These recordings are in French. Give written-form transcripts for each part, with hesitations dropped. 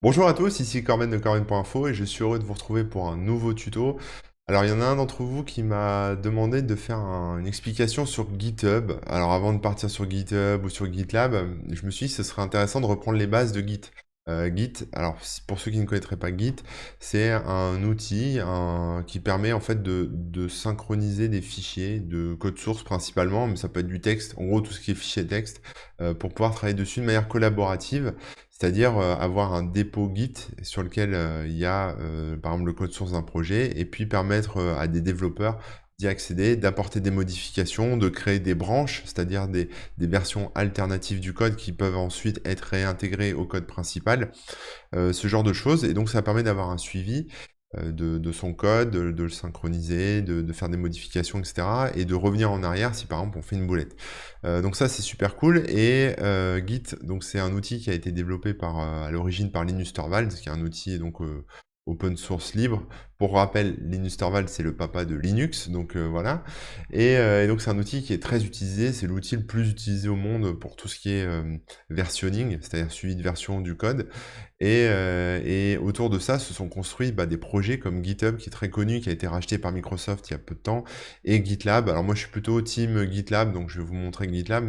Bonjour à tous, ici Corben de Corben.info et je suis heureux de vous retrouver pour un nouveau tuto. Alors il y en a un d'entre vous qui m'a demandé de faire une explication sur GitHub. Alors avant de partir sur GitHub ou sur GitLab, je me suis dit que ce serait intéressant de reprendre les bases de Git. Git, alors pour ceux qui ne connaîtraient pas Git, c'est un outil qui permet en fait de synchroniser des fichiers de code source principalement, mais ça peut être du texte, en gros tout ce qui est fichier texte, pour pouvoir travailler dessus de manière collaborative. C'est-à-dire avoir un dépôt Git sur lequel il y a par exemple le code source d'un projet et puis permettre à des développeurs d'y accéder, d'apporter des modifications, de créer des branches, c'est-à-dire des versions alternatives du code qui peuvent ensuite être réintégrées au code principal, ce genre de choses. Et donc ça permet d'avoir un suivi de son code, de le synchroniser, de faire des modifications, etc. Et de revenir en arrière si par exemple on fait une boulette. Donc ça c'est super cool. Et Git, donc c'est un outil qui a été développé à l'origine par Linus Torvalds, qui est un outil donc open source libre. Pour rappel, Linus Torvalds c'est le papa de Linux, donc voilà. Et donc c'est un outil qui est très utilisé, c'est l'outil le plus utilisé au monde pour tout ce qui est versionning, c'est-à-dire suivi de version du code. Et autour de ça se sont construits des projets comme GitHub, qui est très connu, qui a été racheté par Microsoft il y a peu de temps, et GitLab. Alors moi je suis plutôt team GitLab, donc je vais vous montrer GitLab,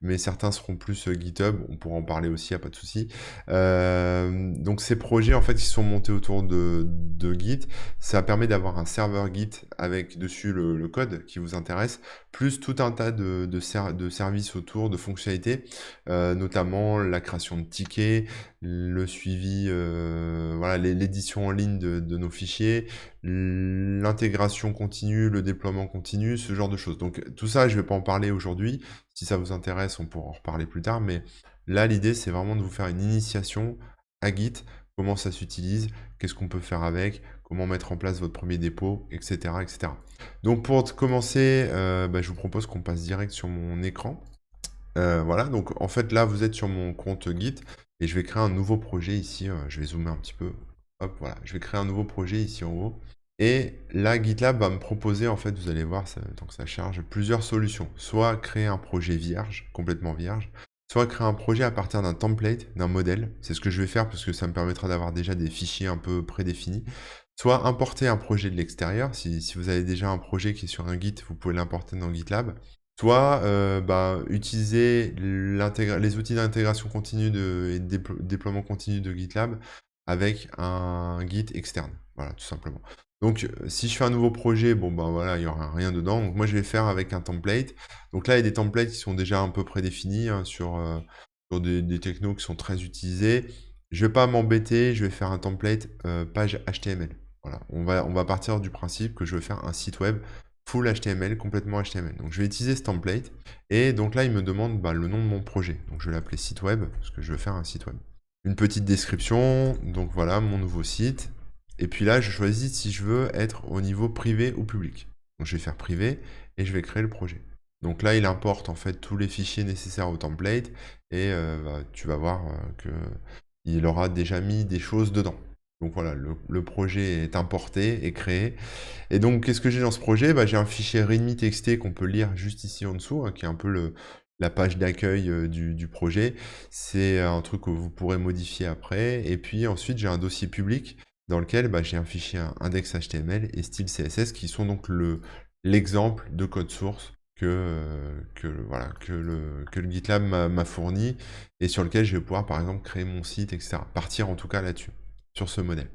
mais certains seront plus GitHub, on pourra en parler aussi, il n'y a pas de souci. Donc ces projets en fait qui sont montés autour de Git, ça permet d'avoir un serveur Git avec dessus le code qui vous intéresse, plus tout un tas de services autour, de fonctionnalités, notamment la création de tickets, le suivi, voilà, l'édition en ligne de nos fichiers, l'intégration continue, le déploiement continu, ce genre de choses. Donc tout ça, je ne vais pas en parler aujourd'hui. Si ça vous intéresse, on pourra en reparler plus tard. Mais là, l'idée, c'est vraiment de vous faire une initiation à Git, comment ça s'utilise, qu'est-ce qu'on peut faire avec, comment mettre en place votre premier dépôt, etc. etc. Donc pour commencer, je vous propose qu'on passe direct sur mon écran. Voilà, donc en fait là vous êtes sur mon compte Git et je vais créer un nouveau projet ici, je vais zoomer un petit peu, hop voilà, je vais créer un nouveau projet ici en haut et là GitLab va me proposer en fait, vous allez voir, tant que ça charge, plusieurs solutions. Soit créer un projet vierge, complètement vierge, soit créer un projet à partir d'un template, d'un modèle, c'est ce que je vais faire parce que ça me permettra d'avoir déjà des fichiers un peu prédéfinis, soit importer un projet de l'extérieur, si vous avez déjà un projet qui est sur un Git, vous pouvez l'importer dans GitLab, soit utiliser les outils d'intégration continue et de déploiement continu de GitLab avec un Git externe. Voilà, tout simplement. Donc, si je fais un nouveau projet, bon, ben voilà, il n'y aura rien dedans. Donc, moi, je vais faire avec un template. Donc là, il y a des templates qui sont déjà un peu prédéfinis hein, sur des technos qui sont très utilisés. Je ne vais pas m'embêter, je vais faire un template page HTML. Voilà, on va partir du principe que je veux faire un site web full HTML, complètement HTML. Donc je vais utiliser ce template, et donc là il me demande le nom de mon projet. Donc je vais l'appeler site web, parce que je veux faire un site web. Une petite description, donc voilà mon nouveau site. Et puis là je choisis si je veux être au niveau privé ou public. Donc je vais faire privé, et je vais créer le projet. Donc là il importe en fait tous les fichiers nécessaires au template, et tu vas voir qu'il aura déjà mis des choses dedans. Donc voilà, le projet est importé et créé. Et donc, qu'est-ce que j'ai dans ce projet? J'ai un fichier README TXT qu'on peut lire juste ici en dessous, hein, qui est un peu la page d'accueil du projet. C'est un truc que vous pourrez modifier après. Et puis ensuite, j'ai un dossier public dans lequel j'ai un fichier index.html et style CSS qui sont donc l'exemple de code source voilà, que le GitLab m'a fourni et sur lequel je vais pouvoir, par exemple, créer mon site, etc. Partir en tout cas là-dessus, sur ce modèle.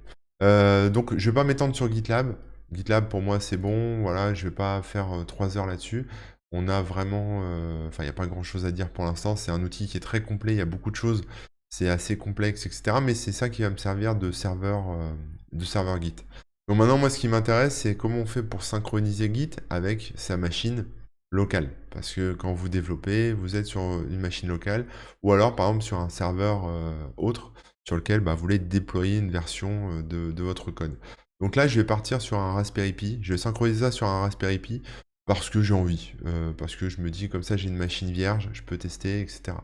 Donc, je ne vais pas m'étendre sur GitLab. GitLab, pour moi, c'est bon. Voilà, je ne vais pas faire 3 heures là-dessus. On a vraiment... Enfin, il n'y a pas grand-chose à dire pour l'instant. C'est un outil qui est très complet. Il y a beaucoup de choses. C'est assez complexe, etc. Mais c'est ça qui va me servir de serveur Git. Donc maintenant, moi, ce qui m'intéresse, c'est comment on fait pour synchroniser Git avec sa machine locale. Parce que quand vous développez, vous êtes sur une machine locale. Ou alors, par exemple, sur un serveur autre sur lequel vous voulez déployer une version de votre code. Donc là, je vais partir sur un Raspberry Pi. Je vais synchroniser ça sur un Raspberry Pi parce que j'ai envie. Parce que je me dis, comme ça, j'ai une machine vierge, je peux tester, etc.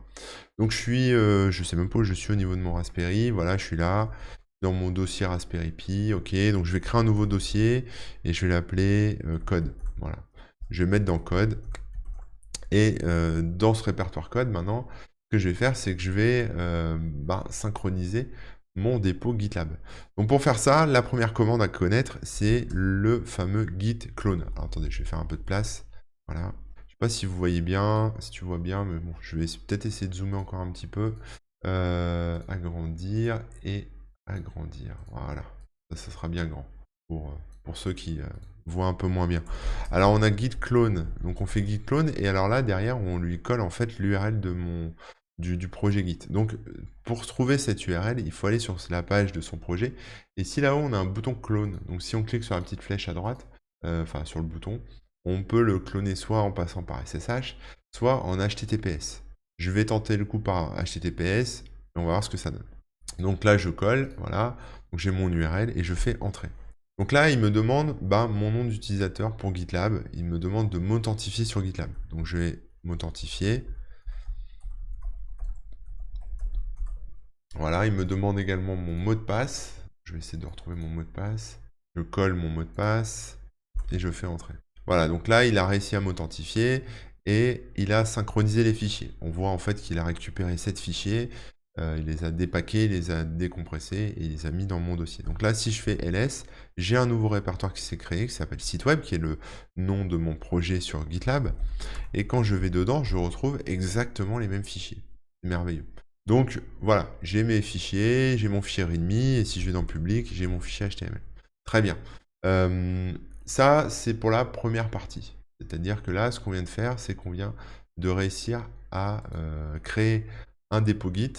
Donc je sais même pas où je suis au niveau de mon Raspberry. Voilà, je suis là, dans mon dossier Raspberry Pi. Ok, donc je vais créer un nouveau dossier et je vais l'appeler code. Voilà. Je vais mettre dans code. Et dans ce répertoire code, maintenant, ce que je vais faire, c'est que je vais synchroniser mon dépôt GitLab. Donc pour faire ça, la première commande à connaître, c'est le fameux git clone. Alors attendez, je vais faire un peu de place. Voilà. Je sais pas si vous voyez bien, si tu vois bien, mais bon, je vais peut-être essayer de zoomer encore un petit peu. Agrandir et agrandir. Voilà. Ça sera bien grand pour ceux qui voient un peu moins bien. Alors on a git clone. Donc on fait git clone et alors là, derrière, on lui colle en fait l'URL de du projet Git. Donc, pour trouver cette URL, il faut aller sur la page de son projet. Et si là-haut, on a un bouton clone, donc si on clique sur la petite flèche à droite, enfin sur le bouton, on peut le cloner soit en passant par SSH, soit en HTTPS. Je vais tenter le coup par HTTPS, et on va voir ce que ça donne. Donc là, je colle, voilà, donc j'ai mon URL, et je fais entrer. Donc là, il me demande mon nom d'utilisateur pour GitLab, il me demande de m'authentifier sur GitLab. Donc je vais m'authentifier. Voilà, il me demande également mon mot de passe. Je vais essayer de retrouver mon mot de passe. Je colle mon mot de passe et je fais entrer. Voilà, donc là, il a réussi à m'authentifier et il a synchronisé les fichiers. On voit en fait qu'il a récupéré 7 fichiers, il les a dépackés, il les a décompressés et il les a mis dans mon dossier. Donc là, si je fais ls, j'ai un nouveau répertoire qui s'est créé, qui s'appelle site web, qui est le nom de mon projet sur GitLab. Et quand je vais dedans, je retrouve exactement les mêmes fichiers. C'est merveilleux. Donc voilà, j'ai mes fichiers, j'ai mon fichier README, et si je vais dans public, j'ai mon fichier HTML. Très bien. Ça, c'est pour la première partie. C'est-à-dire que là, ce qu'on vient de faire, c'est qu'on vient de réussir à créer un dépôt Git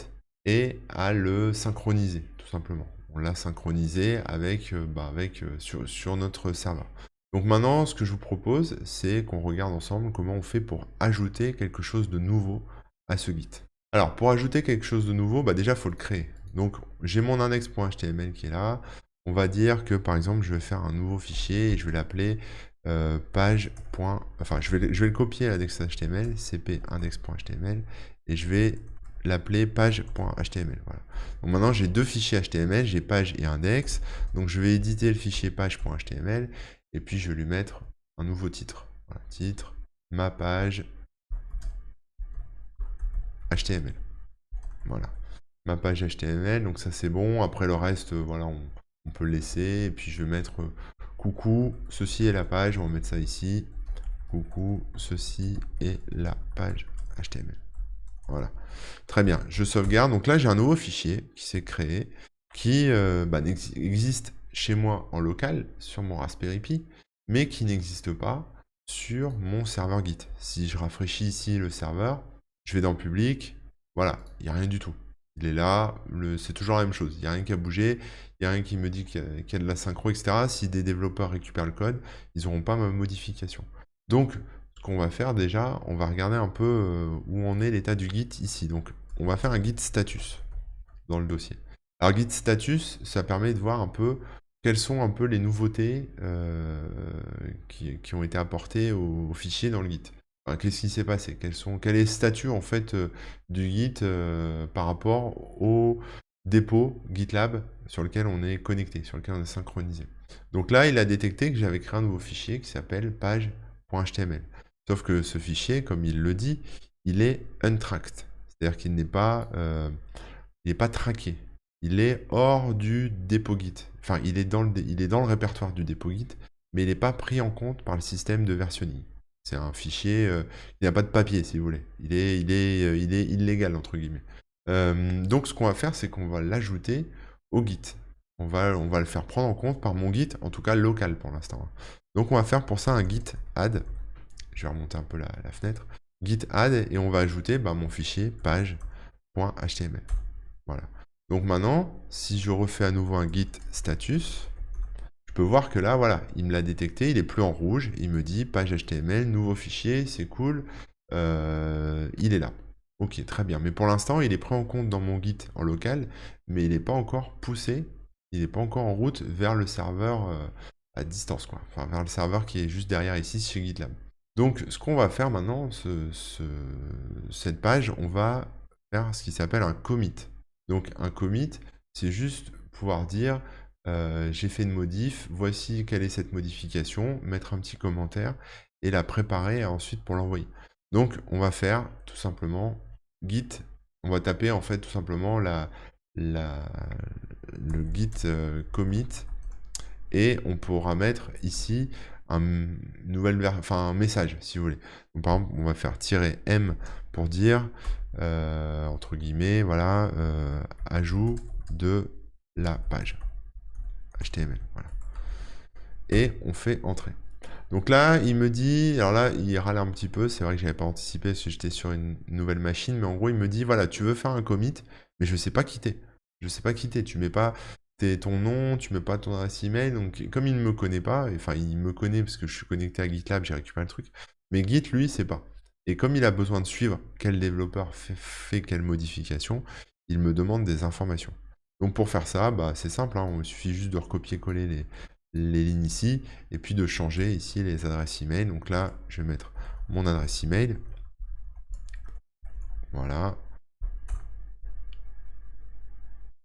et à le synchroniser, tout simplement. On l'a synchronisé sur notre serveur. Donc maintenant, ce que je vous propose, c'est qu'on regarde ensemble comment on fait pour ajouter quelque chose de nouveau à ce Git. Alors, pour ajouter quelque chose de nouveau, déjà, il faut le créer. Donc, j'ai mon index.html qui est là. On va dire que, par exemple, je vais faire un nouveau fichier et je vais l'appeler page. Enfin, je vais le copier à l'index.html, cp index.html, et je vais l'appeler page.html. Voilà. Donc maintenant, j'ai deux fichiers HTML, j'ai page et index. Donc, je vais éditer le fichier page.html et puis je vais lui mettre un nouveau titre. Voilà, titre, ma page HTML. Voilà. Ma page HTML, donc ça c'est bon. Après le reste, voilà, on peut le laisser. Et puis je vais mettre coucou, ceci est la page. On va mettre ça ici. Coucou, ceci est la page HTML. Voilà. Très bien. Je sauvegarde. Donc là, j'ai un nouveau fichier qui s'est créé, qui existe chez moi en local, sur mon Raspberry Pi, mais qui n'existe pas sur mon serveur Git. Si je rafraîchis ici le serveur, je vais dans public, voilà, il n'y a rien du tout. Il est là, c'est toujours la même chose, il n'y a rien qui a bougé, il n'y a rien qui me dit qu'il y a de la synchro, etc. Si des développeurs récupèrent le code, ils n'auront pas ma modification. Donc, ce qu'on va faire déjà, on va regarder un peu où en est l'état du Git ici. Donc, on va faire un Git status dans le dossier. Alors, Git status, ça permet de voir un peu quelles sont un peu les nouveautés qui ont été apportées au fichier dans le Git. Enfin, qu'est-ce qui s'est passé? Quel est le statut en fait du Git par rapport au dépôt GitLab sur lequel on est connecté, sur lequel on est synchronisé. Donc là, il a détecté que j'avais créé un nouveau fichier qui s'appelle page.html. Sauf que ce fichier, comme il le dit, il est untracked. C'est-à-dire qu'il n'est pas, traqué. Il est hors du dépôt Git. Enfin, il est dans le répertoire du dépôt Git, mais il n'est pas pris en compte par le système de versionning. C'est un fichier, il n'a pas de papier, si vous voulez. Il est illégal, entre guillemets. Donc, ce qu'on va faire, c'est qu'on va l'ajouter au Git. On va le faire prendre en compte par mon Git, en tout cas local pour l'instant. Donc, on va faire pour ça un git add. Je vais remonter un peu la fenêtre. Git add, et on va ajouter mon fichier page.html. Voilà. Donc maintenant, si je refais à nouveau un git status, je peux voir que là, voilà, il me l'a détecté, il est plus en rouge, il me dit page HTML, nouveau fichier, c'est cool, il est là. Ok, très bien. Mais pour l'instant, il est pris en compte dans mon Git en local, mais il n'est pas encore poussé, il n'est pas encore en route vers le serveur à distance, quoi. Enfin, vers le serveur qui est juste derrière ici chez GitLab. Donc, ce qu'on va faire maintenant, cette page, on va faire ce qui s'appelle un commit. Donc, un commit, c'est juste pouvoir dire j'ai fait une modif, voici quelle est cette modification, mettre un petit commentaire et la préparer ensuite pour l'envoyer. Donc, on va faire tout simplement git, on va taper en fait tout simplement le git commit et on pourra mettre ici un message, si vous voulez. Donc, par exemple, on va faire "-m" pour dire, entre guillemets, voilà, ajout de la page HTML. Voilà. Et on fait entrer. Donc là, il me dit, alors là, il râle un petit peu, c'est vrai que j'avais pas anticipé parce que j'étais sur une nouvelle machine, mais en gros, il me dit, voilà, tu veux faire un commit, mais je sais pas quitter. Je sais pas quitter, tu mets pas ton nom, tu mets pas ton adresse email, donc comme il ne me connaît pas, enfin, il me connaît parce que je suis connecté à GitLab, j'ai récupéré le truc, mais Git, lui, c'est pas. Et comme il a besoin de suivre quel développeur fait quelle modification, il me demande des informations. Donc pour faire ça, bah, c'est simple, hein, il suffit juste de recopier-coller les lignes ici, et puis de changer ici les adresses email. Donc là, je vais mettre mon adresse email. Voilà.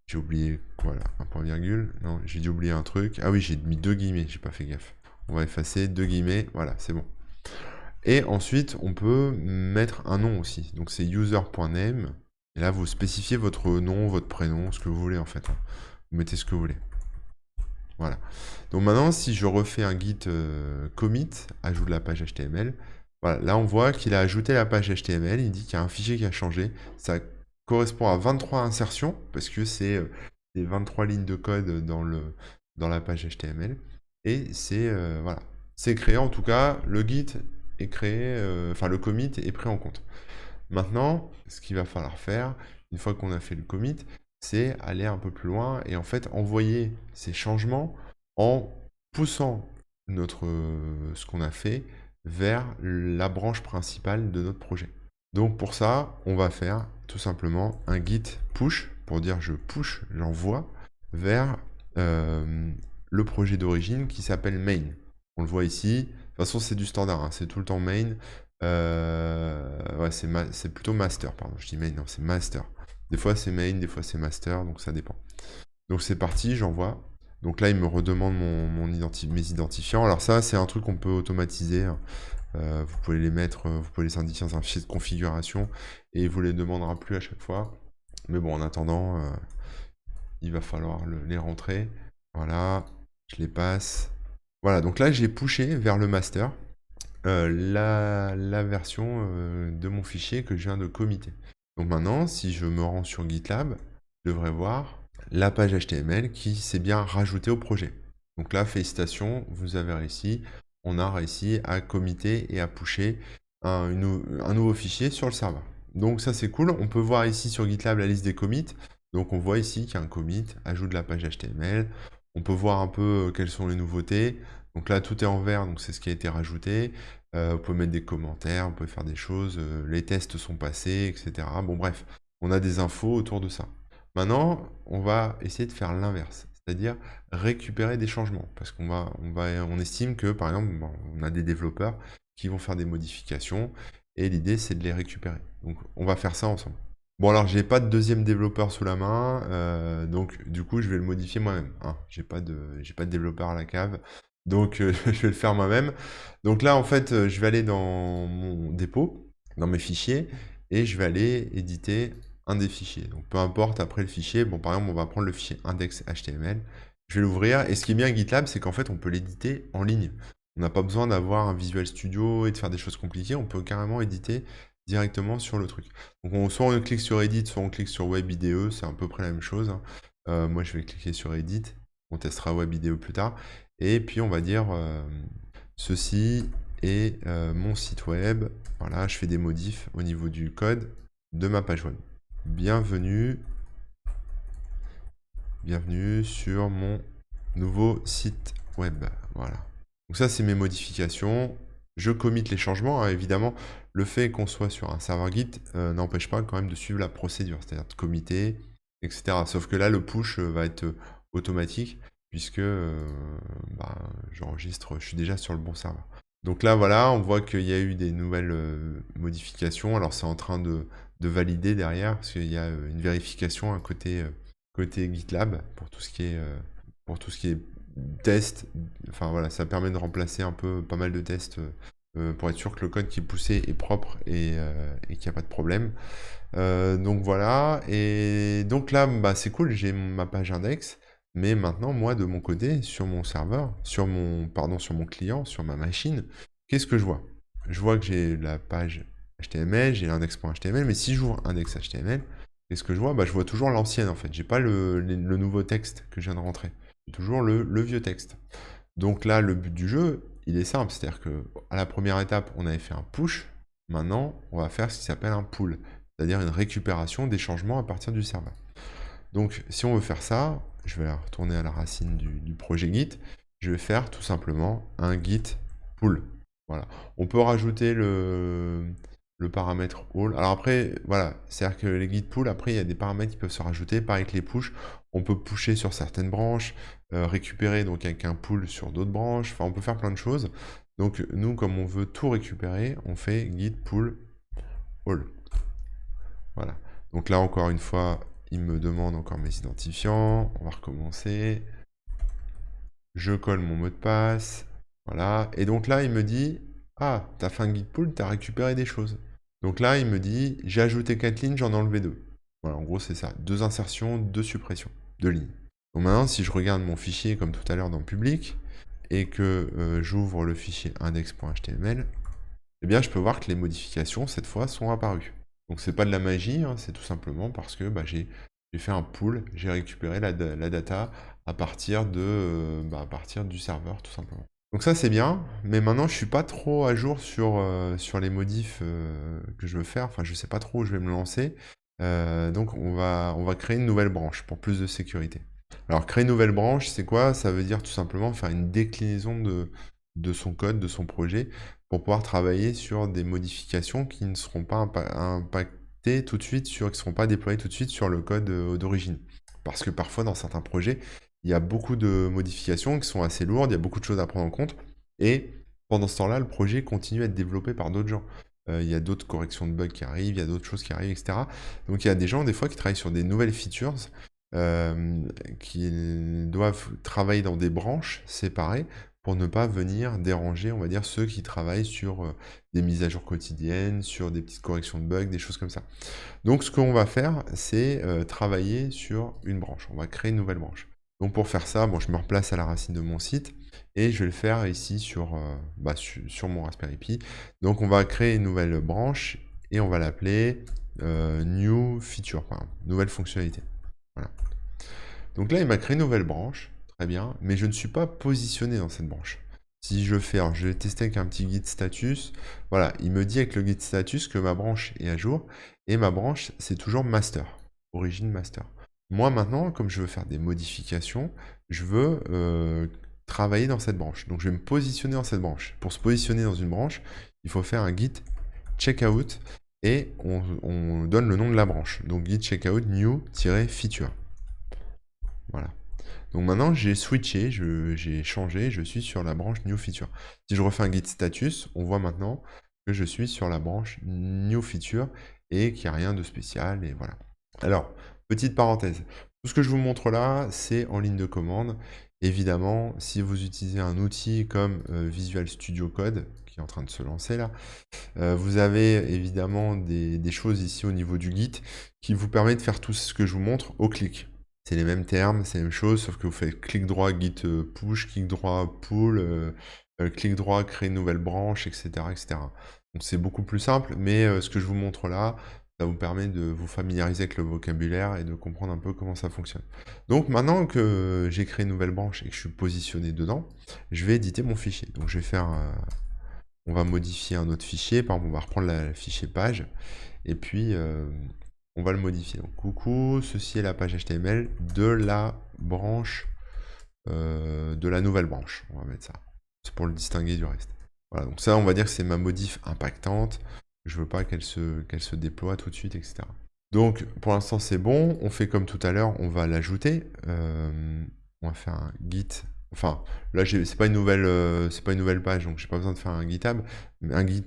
J'ai oublié, voilà, un point virgule. Non, j'ai dû oublier un truc. Ah oui, j'ai mis 2 guillemets, j'ai pas fait gaffe. On va effacer 2 guillemets, voilà, c'est bon. Et ensuite, on peut mettre un nom aussi. Donc c'est user.name. Et là, vous spécifiez votre nom, votre prénom, ce que vous voulez en fait, hein. Vous mettez ce que vous voulez. Voilà. Donc maintenant, si je refais un git commit, ajout de la page HTML, voilà, là on voit qu'il a ajouté la page HTML, il dit qu'il y a un fichier qui a changé. Ça correspond à 23 insertions, parce que c'est les 23 lignes de code dans la page HTML. Et c'est voilà, c'est créé, en tout cas, le git est créé, enfin le commit est pris en compte. Maintenant, ce qu'il va falloir faire, une fois qu'on a fait le commit, c'est aller un peu plus loin et en fait envoyer ces changements en poussant ce qu'on a fait vers la branche principale de notre projet. Donc pour ça, on va faire tout simplement un git push pour dire je push, j'envoie vers le projet d'origine qui s'appelle main. On le voit ici. De toute façon, c'est du standard, hein, c'est tout le temps main. Ouais, c'est plutôt master, pardon. Je dis main, non, c'est master. Des fois c'est main, des fois c'est master, donc ça dépend. Donc c'est parti, j'envoie. Donc là, il me redemande mes identifiants. Alors ça, c'est un truc qu'on peut automatiser, hein. Vous pouvez les mettre, vous pouvez les indiquer dans un fichier de configuration et il vous les demandera plus à chaque fois. Mais bon, en attendant, il va falloir les rentrer. Voilà, je les passe. Voilà, donc là, j'ai pushé vers le master la version de mon fichier que je viens de committer. Donc maintenant, si je me rends sur GitLab, je devrais voir la page HTML qui s'est bien rajoutée au projet. Donc là, félicitations, vous avez réussi. On a réussi à committer et à pusher un nouveau fichier sur le serveur. Donc ça, c'est cool. On peut voir ici sur GitLab la liste des commits. Donc on voit ici qu'il y a un commit, ajout de la page HTML. On peut voir un peu quelles sont les nouveautés. Donc là, tout est en vert, donc c'est ce qui a été rajouté. Vous pouvez mettre des commentaires, vous pouvez faire des choses, les tests sont passés, etc. Bon bref, on a des infos autour de ça. Maintenant, on va essayer de faire l'inverse, c'est-à-dire récupérer des changements, parce on estime que, par exemple, bon, on a des développeurs qui vont faire des modifications, et l'idée c'est de les récupérer. Donc on va faire ça ensemble. Bon alors, j'ai pas de deuxième développeur sous la main, donc du coup je vais le modifier moi-même, hein. J'ai pas de développeur à la cave. Donc, je vais le faire moi-même. Donc là, en fait, je vais aller dans mon dépôt, dans mes fichiers, et je vais aller éditer un des fichiers. Donc, peu importe après le fichier. Bon, par exemple, on va prendre le fichier index.html. Je vais l'ouvrir. Et ce qui est bien avec GitLab, c'est qu'en fait, on peut l'éditer en ligne. On n'a pas besoin d'avoir un Visual Studio et de faire des choses compliquées. On peut carrément éditer directement sur le truc. Donc, soit on clique sur Edit, soit on clique sur Web IDE. C'est à peu près la même chose, hein. Moi, je vais cliquer sur Edit. On testera Web IDE plus tard. Et puis on va dire ceci est mon site web. Voilà, je fais des modifs au niveau du code de ma page web. Bienvenue sur mon nouveau site web. Voilà. Donc ça, c'est mes modifications. Je commit les changements, hein. Évidemment, le fait qu'on soit sur un serveur Git n'empêche pas quand même de suivre la procédure, c'est-à-dire de committer, etc. Sauf que là, le push va être automatique, puisque j'enregistre, je suis déjà sur le bon serveur. Donc là, voilà, on voit qu'il y a eu des nouvelles modifications. Alors, c'est en train de valider derrière, parce qu'il y a une vérification à côté GitLab pour tout ce qui est test. Enfin voilà, ça permet de remplacer un peu pas mal de tests pour être sûr que le code qui est poussé est propre et qu'il n'y a pas de problème. Donc voilà, et donc là, bah, c'est cool, j'ai ma page index, mais maintenant, moi, de mon côté, sur mon serveur, sur mon client, sur ma machine, qu'est-ce que je vois? Je vois que j'ai la page HTML, j'ai l'index.html, mais si j'ouvre index.html, qu'est-ce que je vois? Bah, je vois toujours l'ancienne, en fait. J'ai pas le nouveau texte que je viens de rentrer. J'ai toujours le vieux texte. Donc là, le but du jeu, il est simple, c'est-à-dire que à la première étape, on avait fait un push. Maintenant, on va faire ce qui s'appelle un pull, c'est-à-dire une récupération des changements à partir du serveur. Donc, si on veut faire ça, je vais retourner à la racine du projet Git. Je vais faire tout simplement un git pull. Voilà. On peut rajouter le paramètre all. Alors après, voilà, c'est-à-dire que les git pull, après, il y a des paramètres qui peuvent se rajouter. Pareil que les push, on peut pusher sur certaines branches, récupérer donc avec un pull sur d'autres branches. Enfin, on peut faire plein de choses. Donc, nous, comme on veut tout récupérer, on fait git pull all. Voilà. Donc là, encore une fois, il me demande encore mes identifiants. On va recommencer. Je colle mon mot de passe. Voilà. Et donc là, il me dit, ah, t'as fait un git pull, t'as récupéré des choses. Donc là, il me dit, j'ai ajouté 4 lignes, j'en ai enlevé 2. Voilà, en gros, c'est ça. 2 insertions, 2 suppressions, 2 lignes. Donc maintenant, si je regarde mon fichier comme tout à l'heure dans public, et que j'ouvre le fichier index.html, eh bien, je peux voir que les modifications, cette fois, sont apparues. Donc, c'est pas de la magie, hein, c'est tout simplement parce que bah, j'ai fait un pull, j'ai récupéré la data à partir à partir du serveur, tout simplement. Donc ça, c'est bien, mais maintenant, je suis pas trop à jour sur les modifs que je veux faire. Enfin, je sais pas trop où je vais me lancer. Donc, on va créer une nouvelle branche pour plus de sécurité. Alors, créer une nouvelle branche, c'est quoi? Ça veut dire tout simplement faire une déclinaison de son code, de son projet, pour pouvoir travailler sur des modifications qui ne seront pas impactées tout de suite, qui ne seront pas déployées tout de suite sur le code d'origine. Parce que parfois, dans certains projets, il y a beaucoup de modifications qui sont assez lourdes, il y a beaucoup de choses à prendre en compte, et pendant ce temps-là, le projet continue à être développé par d'autres gens. Il y a d'autres corrections de bugs qui arrivent, il y a d'autres choses qui arrivent, etc. Donc il y a des gens, des fois, qui travaillent sur des nouvelles features, qui doivent travailler dans des branches séparées pour ne pas venir déranger, on va dire, ceux qui travaillent sur des mises à jour quotidiennes, sur des petites corrections de bugs, des choses comme ça. Donc ce qu'on va faire, c'est travailler sur une branche. On va créer une nouvelle branche. Donc pour faire ça, bon, je me replace à la racine de mon site et je vais le faire ici sur mon Raspberry Pi. Donc on va créer une nouvelle branche et on va l'appeler New Feature, nouvelle fonctionnalité. Voilà. Donc là, il m'a créé une nouvelle branche, très bien, mais je ne suis pas positionné dans cette branche. Si je fais, alors je vais tester avec un petit git status, voilà, il me dit avec le git status que ma branche est à jour, et ma branche, c'est toujours master, origine master. Moi maintenant, comme je veux faire des modifications, je veux travailler dans cette branche. Donc je vais me positionner dans cette branche. Pour se positionner dans une branche, il faut faire un git checkout, et on donne le nom de la branche. Donc git checkout new-feature. Voilà. Donc maintenant, j'ai switché, j'ai changé, je suis sur la branche New Feature. Si je refais un git status, on voit maintenant que je suis sur la branche New Feature et qu'il n'y a rien de spécial, et voilà. Alors, petite parenthèse, tout ce que je vous montre là, c'est en ligne de commande. Évidemment, si vous utilisez un outil comme Visual Studio Code, qui est en train de se lancer là, vous avez évidemment des choses ici au niveau du Git qui vous permet de faire tout ce que je vous montre au clic. C'est les mêmes termes, c'est la même chose, sauf que vous faites clic droit git push, clic droit pull, clic droit créer une nouvelle branche, etc. etc. Donc c'est beaucoup plus simple, mais ce que je vous montre là, ça vous permet de vous familiariser avec le vocabulaire et de comprendre un peu comment ça fonctionne. Donc maintenant que j'ai créé une nouvelle branche et que je suis positionné dedans, je vais éditer mon fichier. Donc je vais faire, on va modifier un autre fichier, par exemple on va reprendre le fichier page, et puis on va le modifier. Donc, coucou, ceci est la page HTML de la branche, de la nouvelle branche. On va mettre ça. C'est pour le distinguer du reste. Voilà, donc ça, on va dire que c'est ma modif impactante. Je veux pas qu'elle se déploie tout de suite, etc. Donc, pour l'instant, c'est bon. On fait comme tout à l'heure, on va l'ajouter. On va faire un git. Enfin, là, c'est pas une nouvelle page, donc j'ai pas besoin de faire un GitHub, un git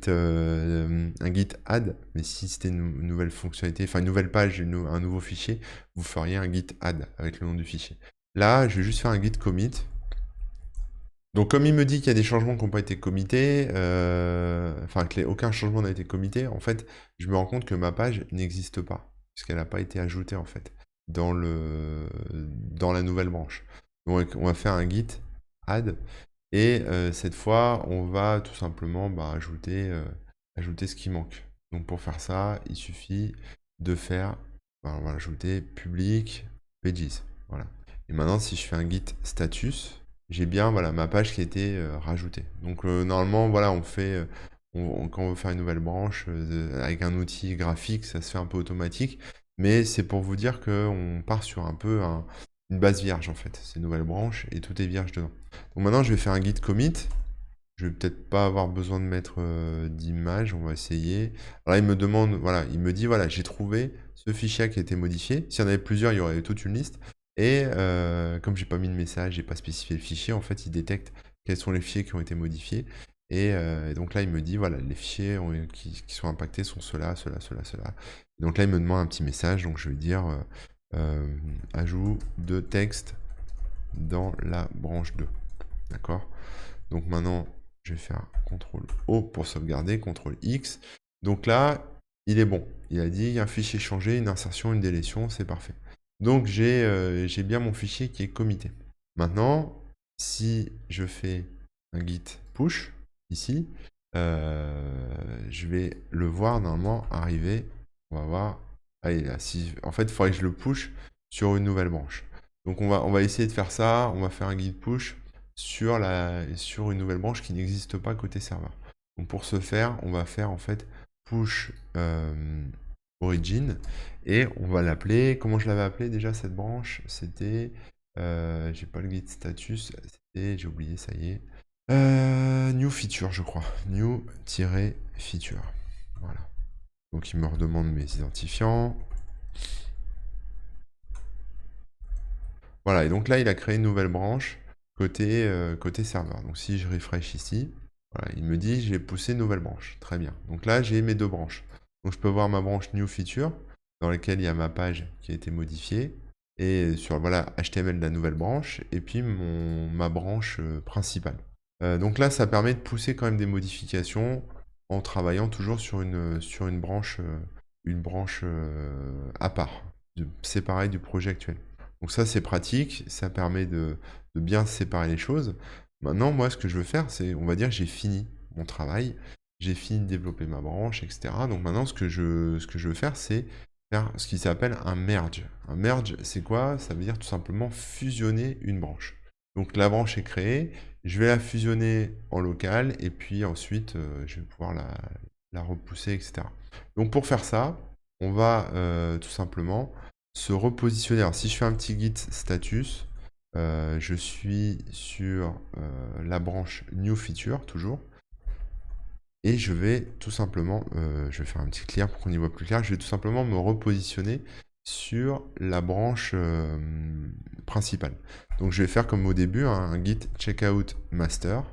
add. Mais si c'était une nouvelle fonctionnalité, enfin une nouvelle page, un nouveau fichier, vous feriez un git add avec le nom du fichier. Là, je vais juste faire un git commit. Donc comme il me dit qu'il y a des changements qui n'ont pas été committés, enfin que aucun changement n'a été commité, en fait, je me rends compte que ma page n'existe pas, puisqu'elle n'a pas été ajoutée en fait dans la nouvelle branche. Donc on va faire un git add, et cette fois, on va tout simplement ajouter ce qui manque. Donc pour faire ça, il suffit de faire, on va ajouter public pages. Voilà. Et maintenant, si je fais un git status, j'ai bien voilà, ma page qui a été rajoutée. Donc normalement, voilà, on fait, quand on veut faire une nouvelle branche avec un outil graphique, ça se fait un peu automatique. Mais c'est pour vous dire qu'on part sur un peu une base vierge en fait. C'est une nouvelle branche et tout est vierge dedans. Donc maintenant, je vais faire un git commit. Je vais peut-être pas avoir besoin de mettre d'image, on va essayer. Alors là, il me demande, voilà, il me dit, voilà, j'ai trouvé ce fichier qui a été modifié. S'il y en avait plusieurs, il y aurait toute une liste. Et comme j'ai pas mis de message, j'ai pas spécifié le fichier, en fait, il détecte quels sont les fichiers qui ont été modifiés. Et donc là, il me dit, voilà, les fichiers qui sont impactés sont ceux-là, ceux-là, ceux-là, ceux-là. Donc là, il me demande un petit message, donc je vais dire ajout de texte dans la branche 2. D'accord? Donc maintenant, je vais faire CTRL O pour sauvegarder, CTRL X. Donc là, il est bon. Il a dit un fichier changé, une insertion, une délétion, c'est parfait. Donc j'ai bien mon fichier qui est commité. Maintenant, si je fais un git push, ici, je vais le voir normalement arriver. On va voir. Allez, là, en fait, il faudrait que je le push sur une nouvelle branche. Donc on va essayer de faire ça. On va faire un git push sur une nouvelle branche qui n'existe pas côté serveur. Donc pour ce faire, on va faire en fait push origin et on va l'appeler. Comment je l'avais appelé déjà cette branche? C'était, j'ai pas le git status, c'était, j'ai oublié, ça y est. New feature, je crois. New-feature. Voilà. Donc il me redemande mes identifiants. Voilà, et donc là, il a créé une nouvelle branche côté serveur. Donc si je refresh ici, voilà, il me dit j'ai poussé une nouvelle branche. Très bien. Donc là, j'ai mes deux branches. Donc je peux voir ma branche New Feature, dans laquelle il y a ma page qui a été modifiée, et sur voilà, HTML de la nouvelle branche, et puis ma branche principale. Donc là, ça permet de pousser quand même des modifications en travaillant toujours sur une branche à part, séparée du projet actuel. Donc ça, c'est pratique, ça permet de bien séparer les choses. Maintenant, moi, ce que je veux faire, c'est, on va dire, j'ai fini mon travail, j'ai fini de développer ma branche, etc. Donc maintenant, ce que je veux faire, c'est faire ce qui s'appelle un merge. Un merge, c'est quoi? Ça veut dire tout simplement fusionner une branche. Donc la branche est créée, je vais la fusionner en local, et puis ensuite, je vais pouvoir la repousser, etc. Donc pour faire ça, on va tout simplement se repositionner. Alors si je fais un petit git status, je suis sur la branche new feature toujours, et je vais tout simplement, je vais faire un petit clear pour qu'on y voit plus clair, je vais tout simplement me repositionner sur la branche principale. Donc je vais faire comme au début, hein, un git checkout master.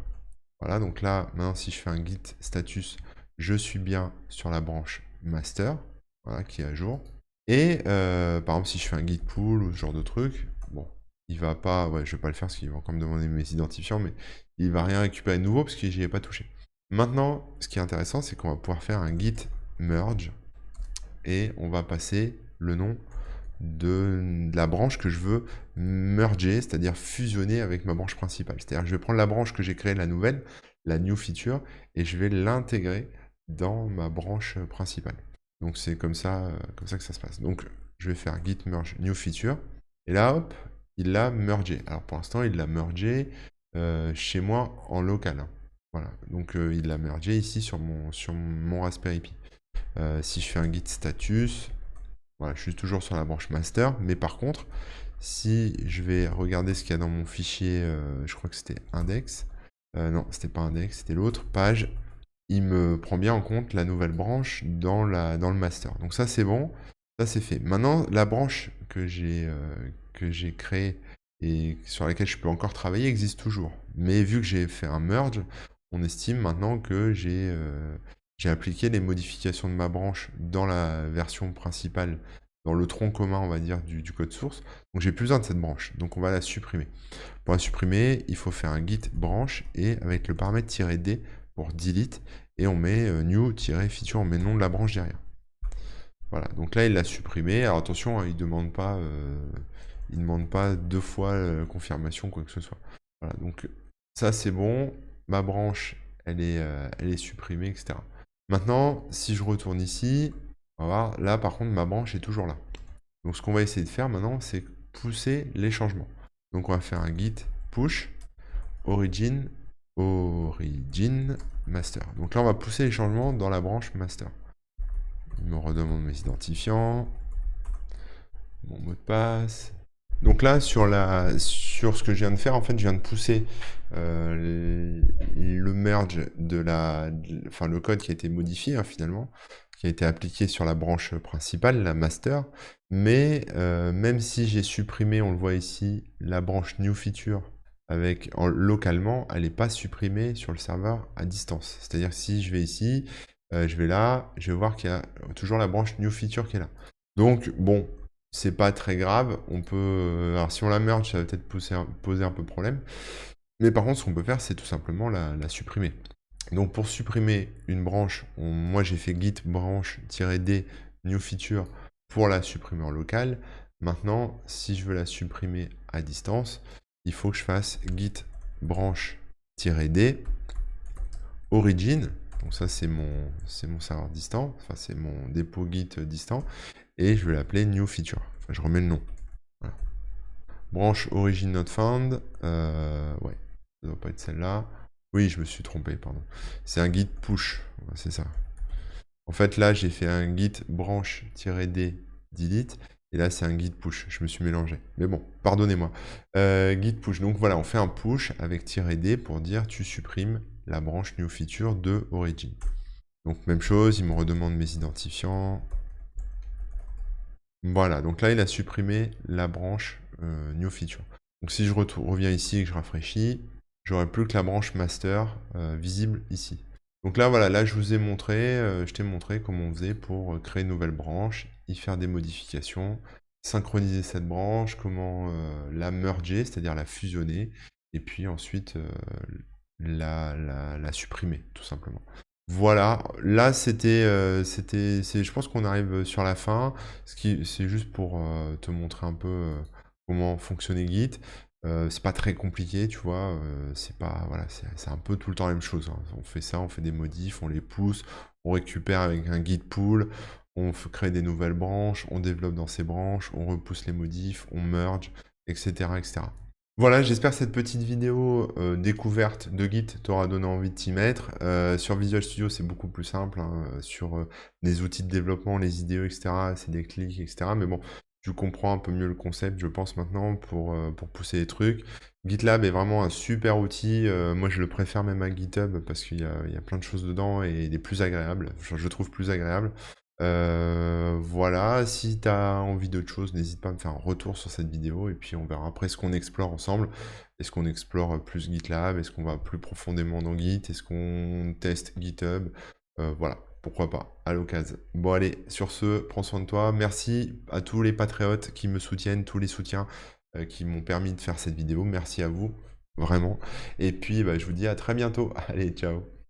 Voilà, donc là, maintenant si je fais un git status, je suis bien sur la branche master, voilà, qui est à jour. Et par exemple, si je fais un git pull ou ce genre de truc, bon, il va pas, ouais, je vais pas le faire parce qu'il va encore me demander mes identifiants, mais il va rien récupérer de nouveau parce que j'y ai pas touché. Maintenant, ce qui est intéressant, c'est qu'on va pouvoir faire un git merge et on va passer le nom de la branche que je veux merger, c'est-à-dire fusionner avec ma branche principale. C'est-à-dire que je vais prendre la branche que j'ai créée, la nouvelle, la new feature, et je vais l'intégrer dans ma branche principale. Donc c'est comme ça que ça se passe. Donc je vais faire git merge new feature, et là, hop, il l'a mergé. Alors pour l'instant, il l'a mergé chez moi en local, hein. Voilà, donc il l'a mergé ici sur mon Raspberry Pi. Si je fais un git status, voilà, je suis toujours sur la branche master, mais par contre, si je vais regarder ce qu'il y a dans mon fichier, je crois que c'était index, non, c'était pas index, c'était l'autre, page, il me prend bien en compte la nouvelle branche dans le master. Donc ça, c'est bon, ça c'est fait. Maintenant, la branche que j'ai créée et sur laquelle je peux encore travailler existe toujours. Mais vu que j'ai fait un merge, on estime maintenant que j'ai appliqué les modifications de ma branche dans la version principale, dans le tronc commun, on va dire, du code source. Donc j'ai plus besoin de cette branche, donc on va la supprimer. Pour la supprimer, il faut faire un git branch et avec le paramètre "-d" pour delete, et on met new-feature, on met le nom de la branche derrière. Voilà, donc là il l'a supprimé. Alors attention, hein, il ne demande pas 2 fois confirmation, quoi que ce soit. Voilà, donc ça c'est bon, ma branche elle est supprimée, etc. Maintenant, si je retourne ici, on va voir, là par contre ma branche est toujours là. Donc ce qu'on va essayer de faire maintenant, c'est pousser les changements. Donc on va faire un git push origin master. Donc là on va pousser les changements dans la branche master. Il me redemande mes identifiants, mon mot de passe. Donc là, sur ce que je viens de faire, en fait, je viens de pousser le merge enfin le code qui a été modifié, hein, finalement, qui a été appliqué sur la branche principale, la master. Mais même si j'ai supprimé, on le voit ici, la branche new feature localement, elle n'est pas supprimée sur le serveur à distance. C'est-à-dire que si je vais ici, je vais là, je vais voir qu'il y a toujours la branche new feature qui est là. Donc, bon, c'est pas très grave. On peut, alors si on la merge, ça va peut-être poser un peu de problème. Mais par contre, ce qu'on peut faire, c'est tout simplement la supprimer. Donc pour supprimer une branche, moi j'ai fait git branch-d new feature pour la supprimer en local. Maintenant, si je veux la supprimer à distance, il faut que je fasse git branch-d origin. Donc ça c'est mon serveur distant, enfin c'est mon dépôt git distant, et je vais l'appeler new feature. Enfin, je remets le nom. Voilà. Branche origin not found. Ouais, ça doit pas être celle-là. Oui, je me suis trompé, pardon. C'est un git push, c'est ça. En fait, là, j'ai fait un git branch-d delete, et là, c'est un git push. Je me suis mélangé. Mais bon, pardonnez-moi. Git push. Donc voilà, on fait un push avec "-d pour dire tu supprimes la branche new feature de origin. Donc même chose, il me redemande mes identifiants. Voilà, donc là, il a supprimé la branche new feature. Donc si je reviens ici et que je rafraîchis, j'aurai plus que la branche master visible ici. Donc là, voilà, là, je vous ai montré, je t'ai montré comment on faisait pour créer une nouvelle branche, y faire des modifications, synchroniser cette branche, comment la merger, c'est-à-dire la fusionner, et puis ensuite la supprimer, tout simplement. Voilà, là je pense qu'on arrive sur la fin. C'est juste pour te montrer un peu comment fonctionnait Git. C'est pas très compliqué, tu vois. C'est pas, voilà, c'est un peu tout le temps la même chose, hein. On fait ça, on fait des modifs, on les pousse, on récupère avec un git pull, on crée des nouvelles branches, on développe dans ces branches, on repousse les modifs, on merge, etc., etc. Voilà, j'espère que cette petite vidéo découverte de Git t'aura donné envie de t'y mettre. Sur Visual Studio, c'est beaucoup plus simple, hein. Sur les outils de développement, les IDE, etc., c'est des clics, etc. Mais bon, tu comprends un peu mieux le concept, je pense, maintenant, pour pousser les trucs. GitLab est vraiment un super outil. Moi, je le préfère même à GitHub parce qu'il y a plein de choses dedans et il est plus agréable. Enfin, je le trouve plus agréable. Voilà, si tu as envie d'autre chose, n'hésite pas à me faire un retour sur cette vidéo et puis on verra après ce qu'on explore ensemble. Est-ce qu'on explore plus GitLab? Est-ce qu'on va plus profondément dans Git? Est-ce qu'on teste GitHub? Voilà, pourquoi pas, à l'occasion. Bon allez, sur ce, prends soin de toi. Merci à tous les patriotes qui me soutiennent, tous les soutiens qui m'ont permis de faire cette vidéo. Merci à vous, vraiment. Et puis bah, je vous dis à très bientôt. Allez, ciao.